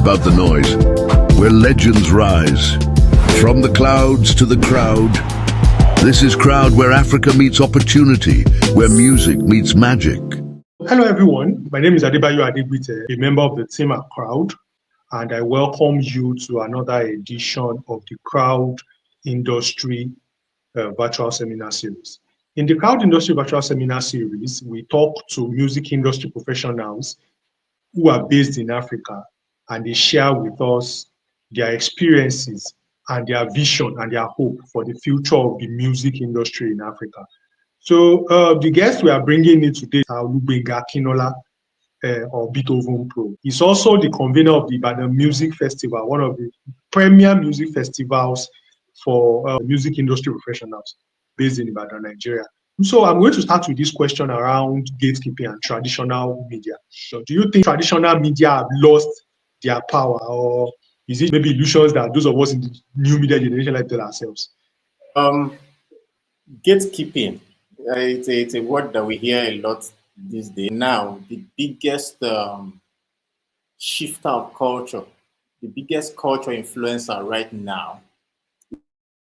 about the noise, where legends rise. From the clouds to the crowd, this is Crowd, where Africa meets opportunity, where music meets magic. Hello everyone, my name is Adebayo Adegbite, a member of the team at Ckrowd, and I welcome you to another edition of the Ckrowd Industry Virtual Seminar Series. In the Ckrowd Industry Virtual Seminar Series, we talk to music industry professionals who are based in Africa, and they share with us their experiences and their vision and their hope for the future of the music industry in Africa. So the guest we are bringing in today is Gbenga Akinnola, or Beethoven Pro. He's also the convener of the Ibadan Music Festival, one of the premier music festivals for music industry professionals based in Ibadan, Nigeria. So I'm going to start with this question around gatekeeping and traditional media. So do you think traditional media have lost their power, or is it maybe illusions that those of us in the new media generation like to tell ourselves? Gatekeeping, it's a word that we hear a lot these days. Now, the biggest shifter of culture, the biggest culture influencer right now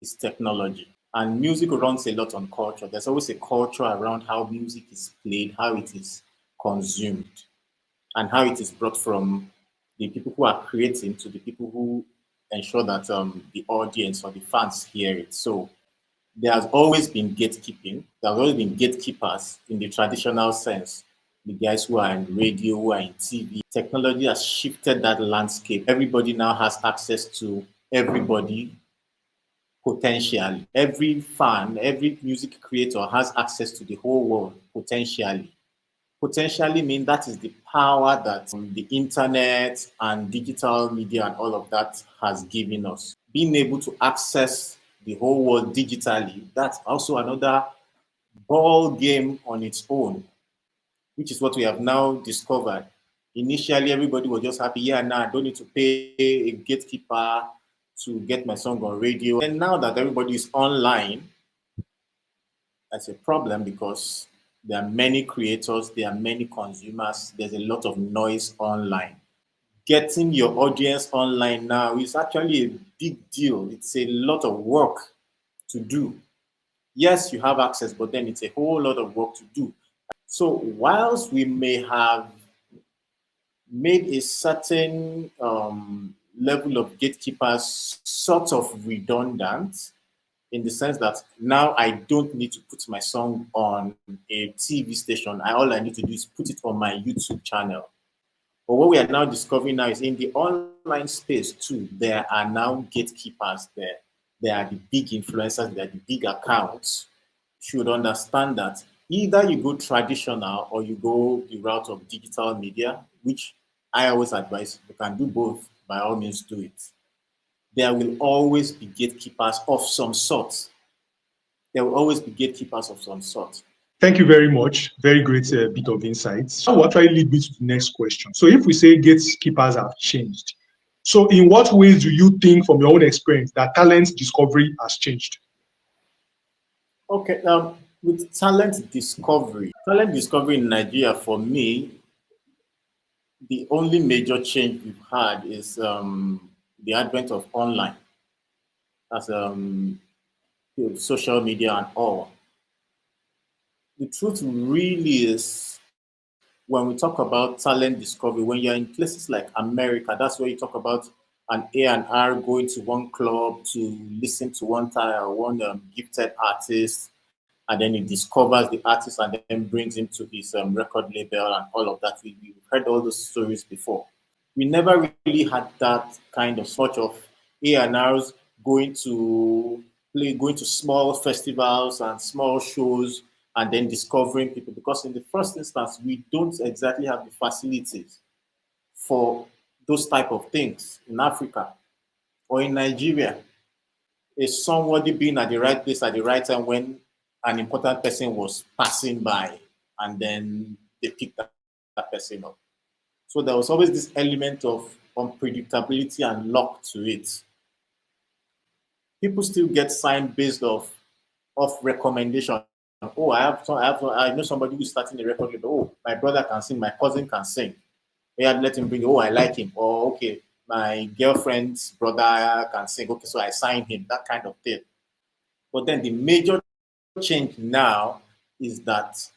is technology. And music runs a lot on culture. There's always a culture around how music is played, how it is consumed, and how it is brought from the people who are creating to the people who ensure that the audience or the fans hear it. So there has always been gatekeeping. There has always been gatekeepers in the traditional sense. The guys who are in radio, who are in TV. Technology has shifted that landscape. Everybody now has access to everybody potentially. Every fan, every music creator has access to the whole world potentially. Potentially means that is the power that the internet and digital media and all of that has given us. Being able to access the whole world digitally, that's also another ball game on its own, which is what we have now discovered. Initially, everybody was just happy, yeah, now I don't need to pay a gatekeeper to get my song on radio. And now that everybody is online, that's a problem because there are many creators, there are many consumers, there's a lot of noise online. Getting your audience online now is actually a big deal. It's a lot of work to do. Yes, you have access, but then it's a whole lot of work to do. So whilst we may have made a certain level of gatekeepers sort of redundant, in the sense that now I don't need to put my song on a TV station. All I need to do is put it on my YouTube channel. But what we are now discovering now is in the online space too, there are now gatekeepers there. There are the big influencers, there are the big accounts. You should understand that either you go traditional or you go the route of digital media, which I always advise you can do both, by all means do it. There will always be gatekeepers of some sort. There will always be gatekeepers of some sort. Thank you very much. Very great bit of insights. That will actually lead me to the next question. So if we say gatekeepers have changed, so in what ways do you think from your own experience that talent discovery has changed? Okay, with talent discovery in Nigeria, for me, the only major change we've had is the advent of online, as social media and all. The truth really is, when we talk about talent discovery, when you're in places like America, that's where you talk about an A&R going to one club to listen to one gifted artist, and then he discovers the artist and then brings him to his record label and all of that. We've heard all those stories before. We never really had that kind of sort of A&Rs going to small festivals and small shows and then discovering people, because in the first instance, we don't exactly have the facilities for those type of things in Africa or in Nigeria. Is somebody being at the right place at the right time when an important person was passing by, and then they picked that person up. So there was always this element of unpredictability and luck to it. People still get signed based off recommendation. Oh, I know somebody who's starting a record label. Oh, my brother can sing, my cousin can sing. Yeah, let him bring it. Oh, I like him. Or okay, my girlfriend's brother can sing. Okay, so I sign him, that kind of thing. But then the major change now is that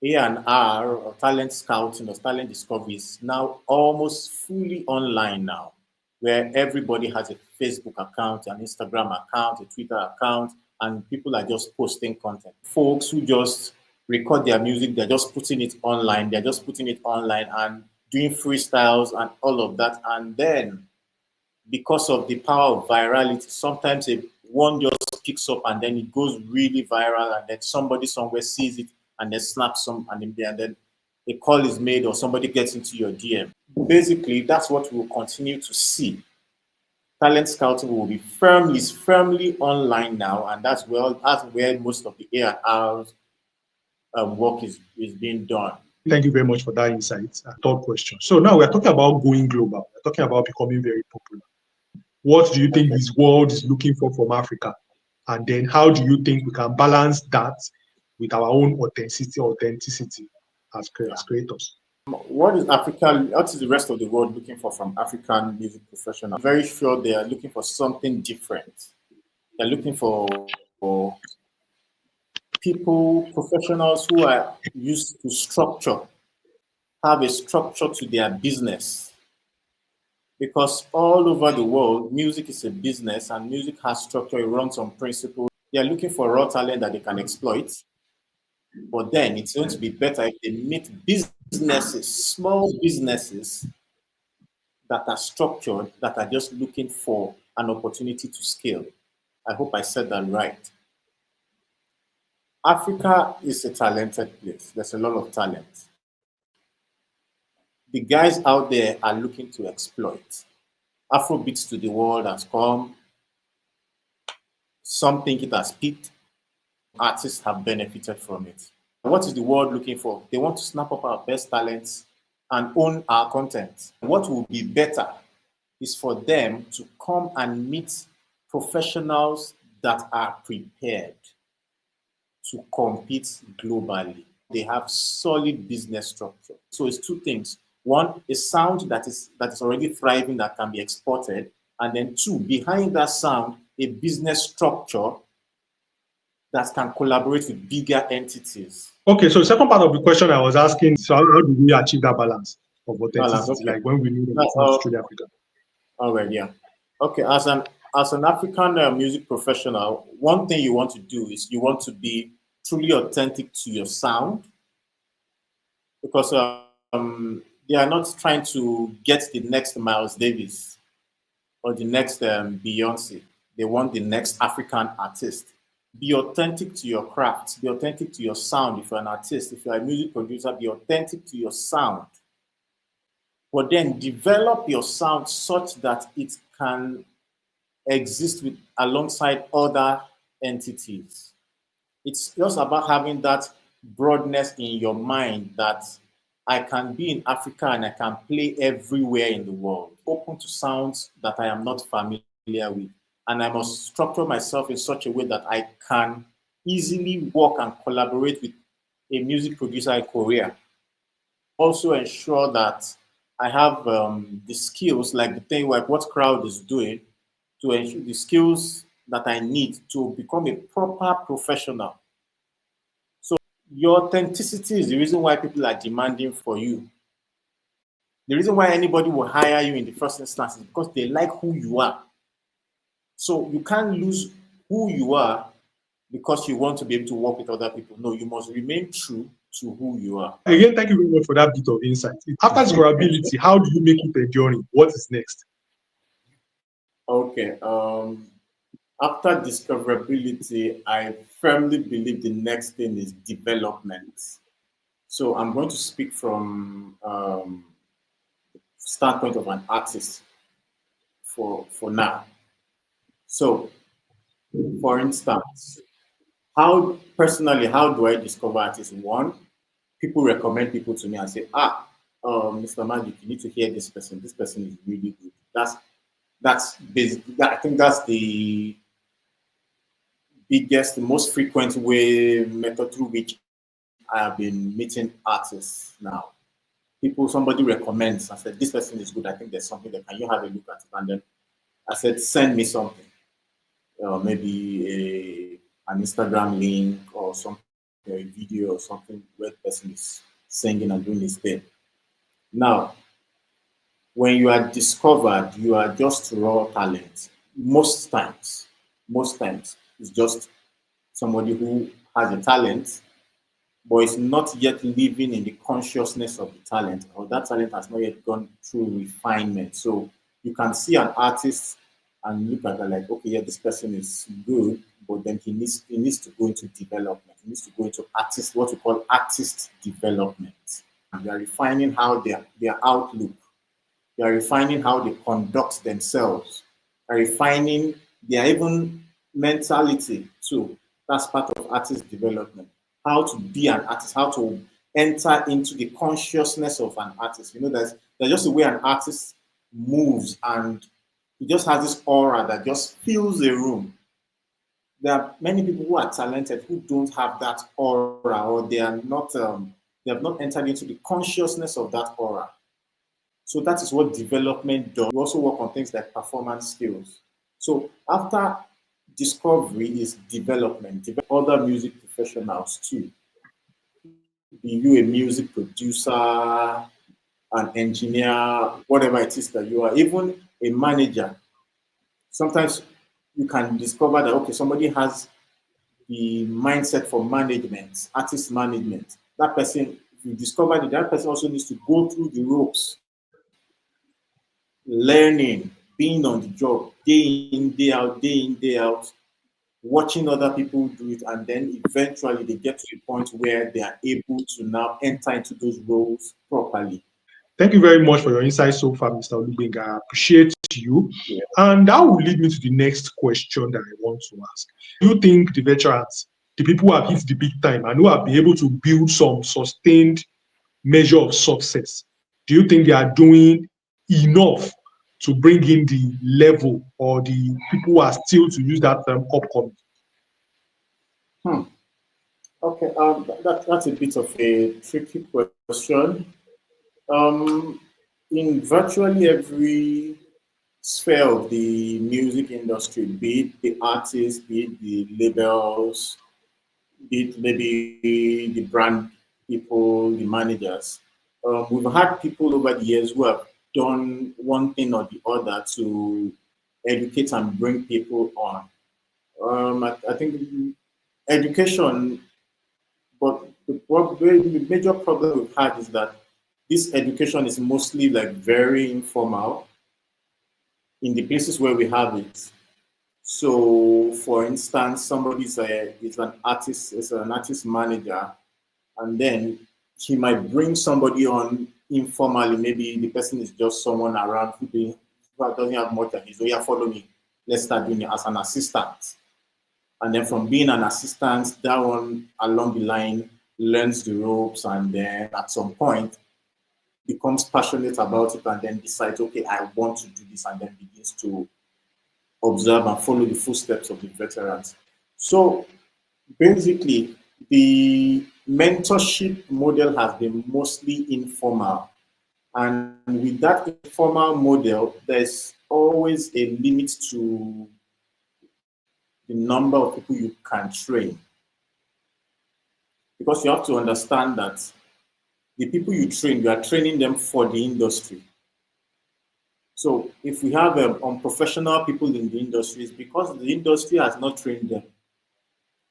A&R or talent scouting or talent discovery is now almost fully online now, where everybody has a Facebook account, an Instagram account, a Twitter account, and people are just posting content. Folks who just record their music, they're just putting it online, and doing freestyles and all of that. And then because of the power of virality, sometimes one just picks up and then it goes really viral, and then somebody somewhere sees it and then snaps and then a call is made or somebody gets into your DM. Basically, that's what we'll continue to see. Talent scouting will be firmly online now, and that's where most of the A&R's work is being done. Thank you very much for that insight. Third question. So now we're talking about going global. We're talking about becoming very popular. What do you think this world is looking for from Africa? And then how do you think we can balance that with our own authenticity as creators? What is the rest of the world looking for from African music professionals? I'm very sure they are looking for something different. They're looking for people, professionals who are used to structure, have a structure to their business. Because all over the world, music is a business and music has structure, it runs on principles. They are looking for raw talent that they can exploit. But then it's going to be better if they meet businesses, small businesses that are structured, that are just looking for an opportunity to scale. I hope I said that right. Africa is a talented place. There's a lot of talent. The guys out there are looking to exploit. Afrobeats to the world has come. Some think it has peaked. Artists have benefited from it. What is the world looking for? They want to snap up our best talents and own our content. What will be better is for them to come and meet professionals that are prepared to compete globally. They have solid business structure. So it's two things. One, a sound that is already thriving that can be exported. And then two, behind that sound, a business structure that can collaborate with bigger entities. Okay, so the second part of the question I was asking, so how do we achieve that balance of authenticity, Okay. like when we need to Australia, Africa? All right, yeah. Okay, as an African music professional, one thing you want to do is you want to be truly authentic to your sound, because they are not trying to get the next Miles Davis or the next Beyonce. They want the next African artist. Be authentic to your craft. Be authentic to your sound. If you're an artist, if you're a music producer, be authentic to your sound. But then develop your sound such that it can exist alongside other entities. It's just about having that broadness in your mind that I can be in Africa and I can play everywhere in the world, open to sounds that I am not familiar with. And I must structure myself in such a way that I can easily work and collaborate with a music producer in Korea. Also ensure that I have the skills, like the thing like what Ckrowd is doing, to ensure the skills that I need to become a proper professional. So your authenticity is the reason why people are demanding for you. The reason why anybody will hire you in the first instance is because they like who you are. So you can't lose who you are because you want to be able to work with other people. No, you must remain true to who you are. Again, thank you very much for that bit of insight. After discoverability, how do you make it enduring? What is next? Okay. After discoverability, I firmly believe the next thing is development. So I'm going to speak from standpoint of an artist for now. So, for instance, how do I discover artists? One, people recommend people to me and say, Mr. Magic, you need to hear this person. This person is really good. That's basically, I think that's the biggest, the most frequent method through which I have been meeting artists now. somebody recommends. I said, this person is good. I think there's something there. Can you have a look at it? And then I said, send me something, maybe an Instagram link or something, a video or something where the person is singing and doing his thing. Now, when you are discovered, you are just raw talent. Most times, it's just somebody who has a talent, but is not yet living in the consciousness of the talent, or that talent has not yet gone through refinement. So you can see an artist and look at it like, okay, yeah, this person is good, but then he needs to go into development. He needs to go into what we call artist development. And they are refining how their outlook, they are refining how they conduct themselves, they are refining their even mentality too. That's part of artist development. How to be an artist, how to enter into the consciousness of an artist. You know, there's just the way an artist moves, and he just has this aura that just fills a room. There are many people who are talented who don't have that aura, or they have not entered into the consciousness of that aura. So that is what development does. We also work on things like performance skills. So after discovery is development. Other music professionals too. Be you a music producer, an engineer, whatever it is that you are, even a manager. Sometimes you can discover that, okay, somebody has the mindset for management, artist management. That person, if you discover that person also needs to go through the ropes, learning, being on the job, day in, day out, watching other people do it, and then eventually they get to a point where they are able to now enter into those roles properly. Thank you very much for your insight so far, Mr. Gbenga. I appreciate you. Yeah. And that will lead me to the next question that I want to ask. Do you think the veterans, the people who have hit the big time and who have been able to build some sustained measure of success, do you think they are doing enough to bring in the level, or the people who are still, to use that term, upcoming? Okay, that's a bit of a tricky question. In virtually every sphere of the music industry, be it the artists, be it the labels, be it maybe the brand people, the managers, we've had people over the years who have done one thing or the other to educate and bring people on. I think education, but the major problem we've had is that this education is mostly like very informal in the places where we have it. So, for instance, somebody is an artist manager, and then he might bring somebody on informally. Maybe the person is just someone around who doesn't have much of his. So, yeah, follow me. Let's start doing it as an assistant. And then from being an assistant, that one along the line learns the ropes, and then at some point becomes passionate about it, and then decides, okay, I want to do this, and then begins to observe and follow the footsteps of the veterans. So basically, the mentorship model has been mostly informal. And with that informal model, there's always a limit to the number of people you can train. Because you have to understand that the people you train, you are training them for the industry. So if we have unprofessional people in the industry, it's because the industry has not trained them.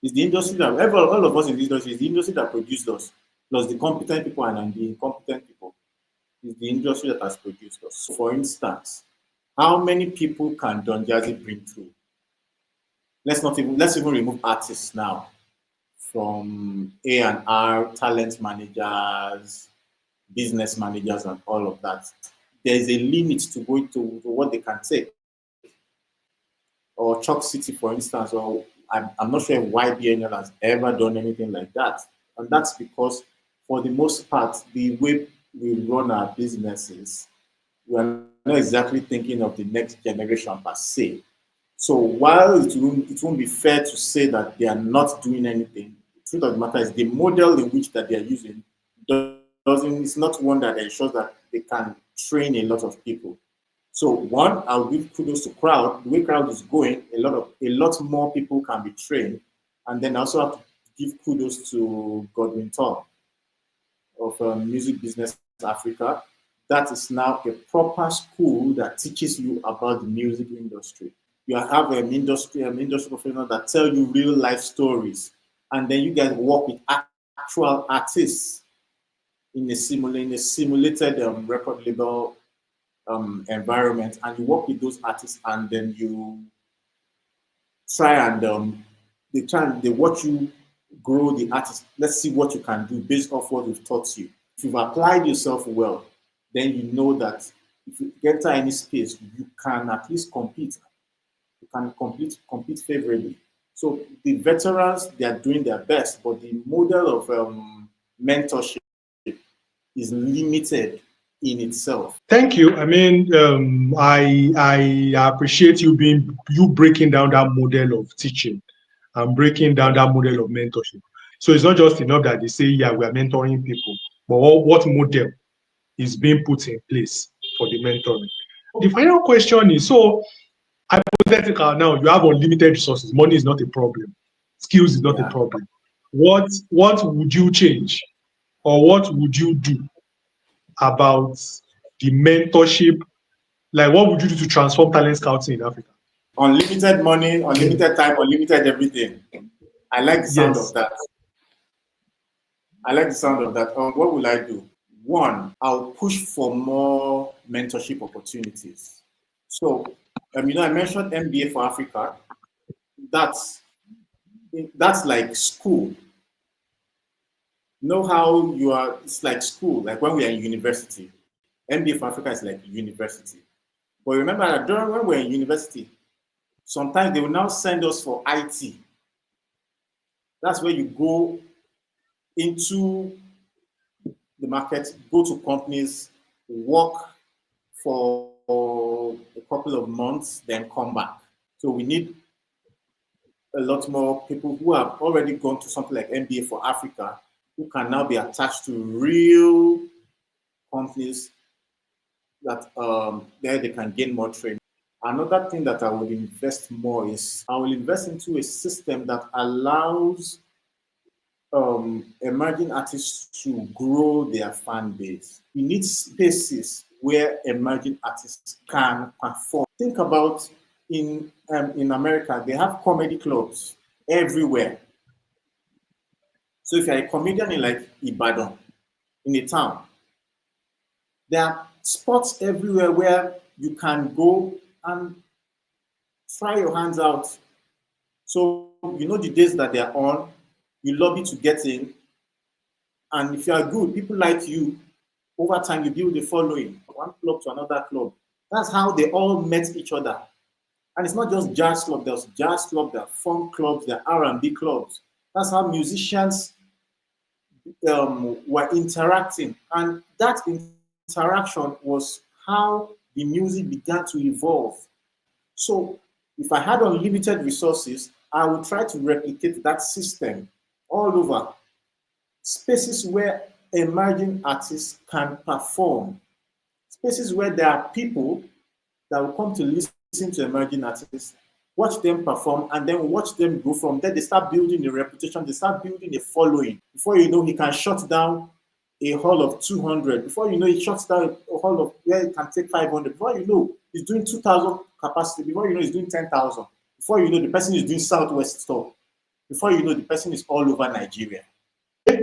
It's the industry that, all of us in the industry, it's the industry that produced us, plus the competent people and the incompetent people. It's the industry that has produced us. So for instance, how many people can Don Jazzy bring through? Let's even remove artists now from A&R, talent managers, business managers, and all of that. There's a limit to going to what they can take. Or Chalk City, for instance, or I'm not sure if YBNL has ever done anything like that. And that's because, for the most part, the way we run our businesses, we're not exactly thinking of the next generation per se. So while it won't be fair to say that they are not doing anything, the truth of the matter is the model in which that they are using it's not one that ensures that they can train a lot of people. So one, I'll give kudos to Ckrowd. The way Ckrowd is going, a lot more people can be trained. And then I also have to give kudos to Godwin Tom of Music Business Africa. That is now a proper school that teaches you about the music industry. You have an industry professional that tell you real life stories, and then you guys work with actual artists in a simulated record label environment, and you work with those artists, and then you try and they watch you grow the artist. Let's see what you can do based off what we've taught you. If you've applied yourself well, then you know that if you enter any space, you can at least compete. You can compete favorably. So the veterans, they are doing their best, but the model of mentorship is limited in itself. Thank you. I mean, I appreciate you breaking down that model of teaching and breaking down that model of mentorship. So it's not just enough that they say, yeah, we are mentoring people, but what model is being put in place for the mentoring? The final question is, so hypothetical now, you have unlimited resources. Money is not a problem. Skills is not a problem. What would you change, or what would you do about the mentorship? Like, what would you do to transform talent scouting in Africa? Unlimited money, unlimited time, unlimited everything. I like the sound of that. What will I do? One, I'll push for more mentorship opportunities. So, I mentioned MBA for Africa. That's like school. Know how it's like school, like when we are in university. MBA for Africa is like university. But remember that during when we're in university, sometimes they will now send us for IT. That's where you go into the market, go to companies, work for a couple of months, then come back. So we need a lot more people who have already gone to something like MBA for Africa, who can now be attached to real companies that there they can gain more training. Another thing that I would invest more is I will invest into a system that allows emerging artists to grow their fan base. We need spaces where emerging artists can perform. Think about in America, they have comedy clubs everywhere. So if you're a comedian in like Ibadan, in a town, there are spots everywhere where you can go and try your hands out. So you know the days that they're on, you lobby to get in, and if you are good, people like you, over time you build a following, one club to another club. That's how they all met each other. And it's not just jazz club, there's jazz club, there are funk clubs, there are R&B clubs. That's how musicians were interacting. And that interaction was how the music began to evolve. So if I had unlimited resources, I would try to replicate that system all over. Spaces where emerging artists can perform. Spaces where there are people that will come to listen to emerging artists, watch them perform, and then watch them go from there. They start building a reputation, they start building a following. Before you know, he can shut down a hall of 200. Before you know, he shuts down a hall of where he can take 500. Before you know, he's doing 2,000 capacity. Before you know, he's doing 10,000. Before you know, the person is doing Southwest store. Before you know, the person is all over Nigeria.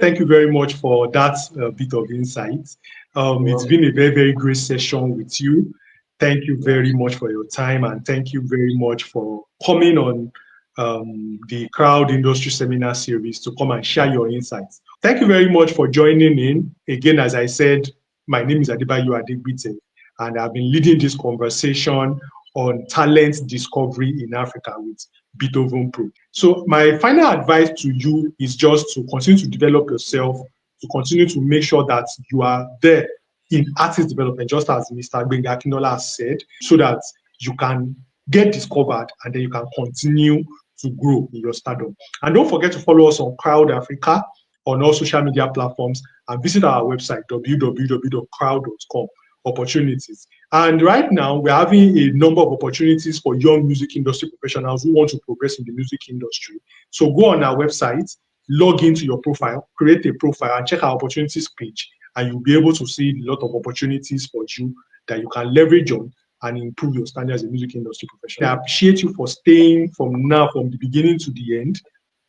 Thank you very much for that bit of insight. It's been a very, very great session with you. Thank you very much for your time, and thank you very much for coming on the Ckrowd Industry Seminar Series to come and share your insights. Thank you very much for joining in. Again, as I said, my name is Adebayo Adegbite, and I've been leading this conversation on talent discovery in Africa with Beethoven Pro. So my final advice to you is just to continue to develop yourself, to continue to make sure that you are there in artist development, just as Mr. Gbenga Akinnola has said, so that you can get discovered and then you can continue to grow in your stardom. And don't forget to follow us on Ckrowd Africa on all social media platforms and visit our website, www.ckrowd.com. Opportunities. And right now, we're having a number of opportunities for young music industry professionals who want to progress in the music industry. So go on our website, log into your profile, create a profile, and check our opportunities page. And you'll be able to see a lot of opportunities for you that you can leverage on and improve your standards as a music industry professional. I appreciate you for staying from the beginning to the end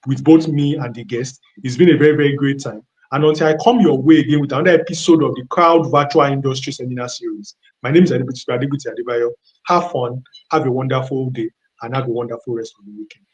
with both me and the guest. It's been a very, very great time. And until I come your way again with another episode of the Ckrowd Virtual Industry Seminar Series, my name is Adebuti Adebayo. Have fun, have a wonderful day, and have a wonderful rest of the weekend.